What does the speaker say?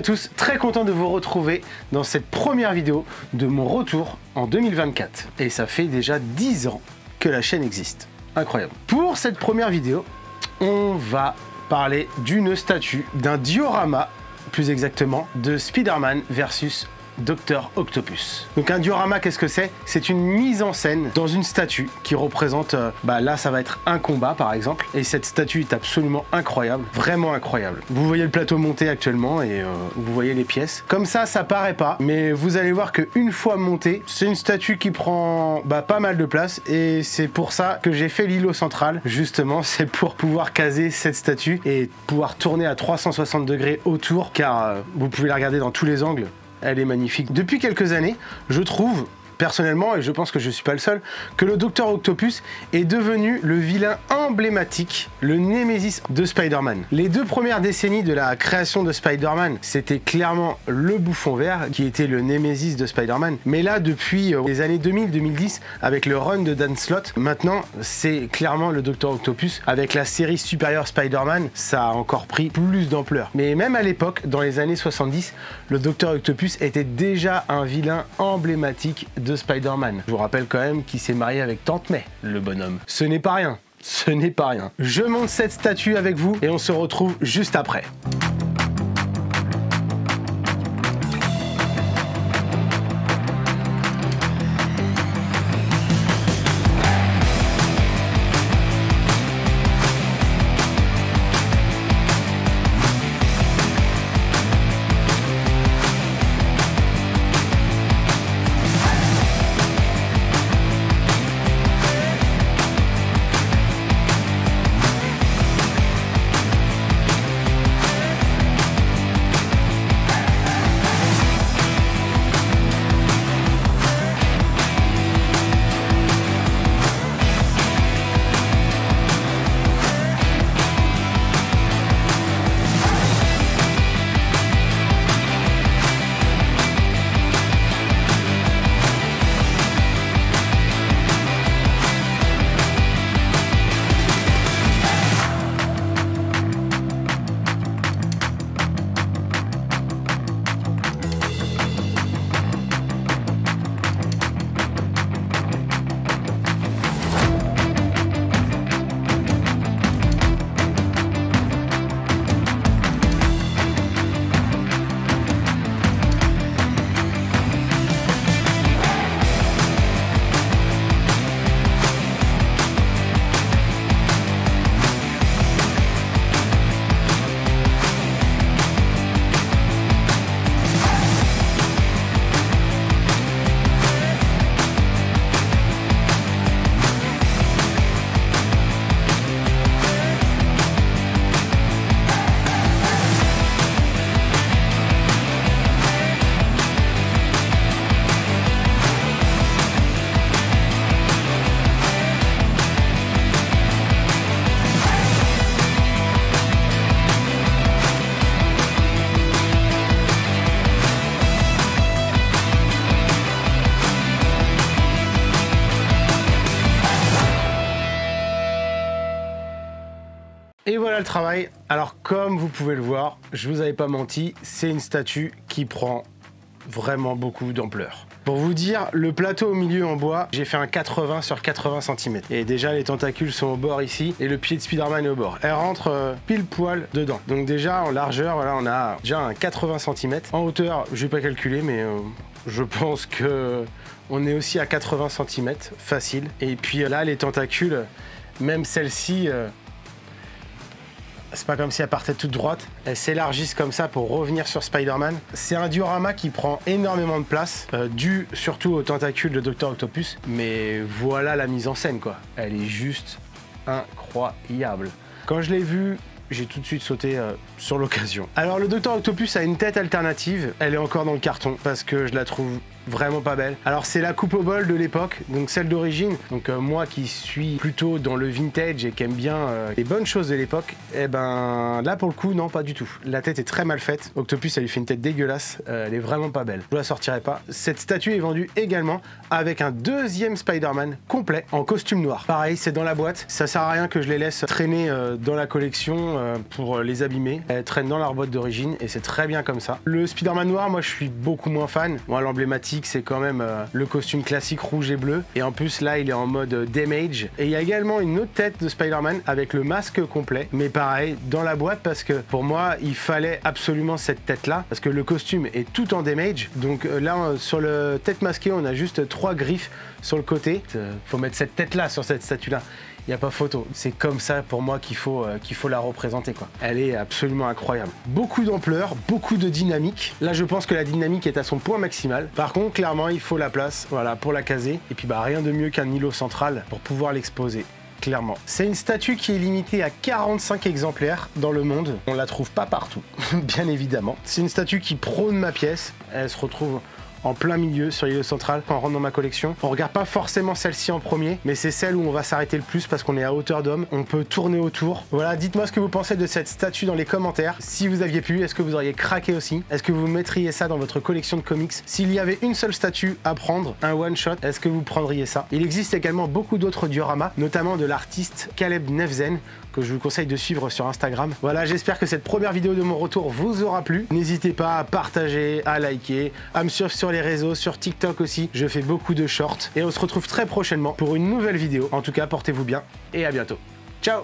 à tous, très content de vous retrouver dans cette première vidéo de mon retour en 2024. Et ça fait déjà 10 ans que la chaîne existe. Incroyable. Pour cette première vidéo, on va parler d'une statue, d'un diorama, plus exactement, de Spider-Man versus Dr Octopus. Donc un diorama, qu'est-ce que c'est? C'est une mise en scène dans une statue qui représente, là ça va être un combat par exemple, et cette statue est absolument incroyable, vraiment incroyable. Vous voyez le plateau monté actuellement et vous voyez les pièces. Comme ça paraît pas, mais vous allez voir qu'une fois montée, c'est une statue qui prend pas mal de place, et c'est pour ça que j'ai fait l'îlot central, justement, c'est pour pouvoir caser cette statue et pouvoir tourner à 360 degrés autour, car vous pouvez la regarder dans tous les angles. Elle est magnifique. Depuis quelques années, je trouve, personnellement, et je pense que je ne suis pas le seul, que le Dr Octopus est devenu le vilain emblématique, le Némésis de Spider-Man. Les 2 premières décennies de la création de Spider-Man, c'était clairement le bouffon vert qui était le Némésis de Spider-Man. Mais là, depuis les années 2000-2010, avec le run de Dan Slott, maintenant, c'est clairement le Dr Octopus. Avec la série Superior Spider-Man, ça a encore pris plus d'ampleur. Mais même à l'époque, dans les années 70, le Dr Octopus était déjà un vilain emblématique de Spider-Man. Je vous rappelle quand même qu'il s'est marié avec Tante May, le bonhomme. Ce n'est pas rien, ce n'est pas rien. Je monte cette statue avec vous et on se retrouve juste après. Et voilà le travail. Alors comme vous pouvez le voir, je vous avais pas menti, c'est une statue qui prend vraiment beaucoup d'ampleur. Pour vous dire, le plateau au milieu en bois, j'ai fait un 80 sur 80 cm. Et déjà les tentacules sont au bord ici, et le pied de Spider-Man est au bord. Elle rentre pile poil dedans. Donc déjà en largeur, voilà, on a déjà un 80 cm. En hauteur, je vais pas calculer, mais je pense que on est aussi à 80 cm, facile. Et puis là, les tentacules, même celle-ci, c'est pas comme si elle partait toute droite, elles s'élargissent comme ça pour revenir sur Spider-Man. C'est un diorama qui prend énormément de place, dû surtout aux tentacules de Dr Octopus, mais voilà la mise en scène quoi. Elle est juste incroyable. Quand je l'ai vue, j'ai tout de suite sauté sur l'occasion. Alors le Dr Octopus a une tête alternative, elle est encore dans le carton parce que je la trouve vraiment pas belle. Alors c'est la coupe au bol de l'époque, donc celle d'origine. Donc moi qui suis plutôt dans le vintage et qui aime bien les bonnes choses de l'époque, et ben là pour le coup non, pas du tout. La tête est très mal faite. Octopus, elle lui fait une tête dégueulasse, elle est vraiment pas belle. Je la sortirai pas. Cette statue est vendue également avec un deuxième Spider-Man complet en costume noir. Pareil, c'est dans la boîte. Ça sert à rien que je les laisse traîner dans la collection. pour les abîmer. Elles traînent dans leur boîte d'origine et c'est très bien comme ça. Le Spider-Man noir, moi je suis beaucoup moins fan. Moi l'emblématique c'est quand même le costume classique rouge et bleu. Et en plus là il est en mode damage. Et il y a également une autre tête de Spider-Man avec le masque complet. Mais pareil, dans la boîte parce que pour moi il fallait absolument cette tête là. Parce que le costume est tout en damage. Donc là sur le tête masquée on a juste 3 griffes sur le côté. Faut mettre cette tête là sur cette statue là. Il n'y a pas photo. C'est comme ça pour moi qu'il faut la représenter, quoi. Elle est absolument incroyable. Beaucoup d'ampleur, beaucoup de dynamique. Là, je pense que la dynamique est à son point maximal. Par contre, clairement, il faut la place, voilà, pour la caser. Et puis, bah, rien de mieux qu'un îlot central pour pouvoir l'exposer. Clairement. C'est une statue qui est limitée à 45 exemplaires dans le monde. On la trouve pas partout, bien évidemment. C'est une statue qui prône ma pièce. Elle se retrouve en plein milieu sur l'îlot central quand on rentre dans ma collection. On regarde pas forcément celle-ci en premier, mais c'est celle où on va s'arrêter le plus parce qu'on est à hauteur d'homme. On peut tourner autour. Voilà, dites-moi ce que vous pensez de cette statue dans les commentaires. Si vous aviez pu, est-ce que vous auriez craqué aussi? Est-ce que vous mettriez ça dans votre collection de comics? S'il y avait une seule statue à prendre, un one-shot, est-ce que vous prendriez ça? Il existe également beaucoup d'autres dioramas, notamment de l'artiste Caleb Nefzen, que je vous conseille de suivre sur Instagram. Voilà, j'espère que cette première vidéo de mon retour vous aura plu. N'hésitez pas à partager, à liker, à me suivre sur les réseaux, sur TikTok aussi. Je fais beaucoup de shorts et on se retrouve très prochainement pour une nouvelle vidéo. En tout cas, portez-vous bien et à bientôt. Ciao!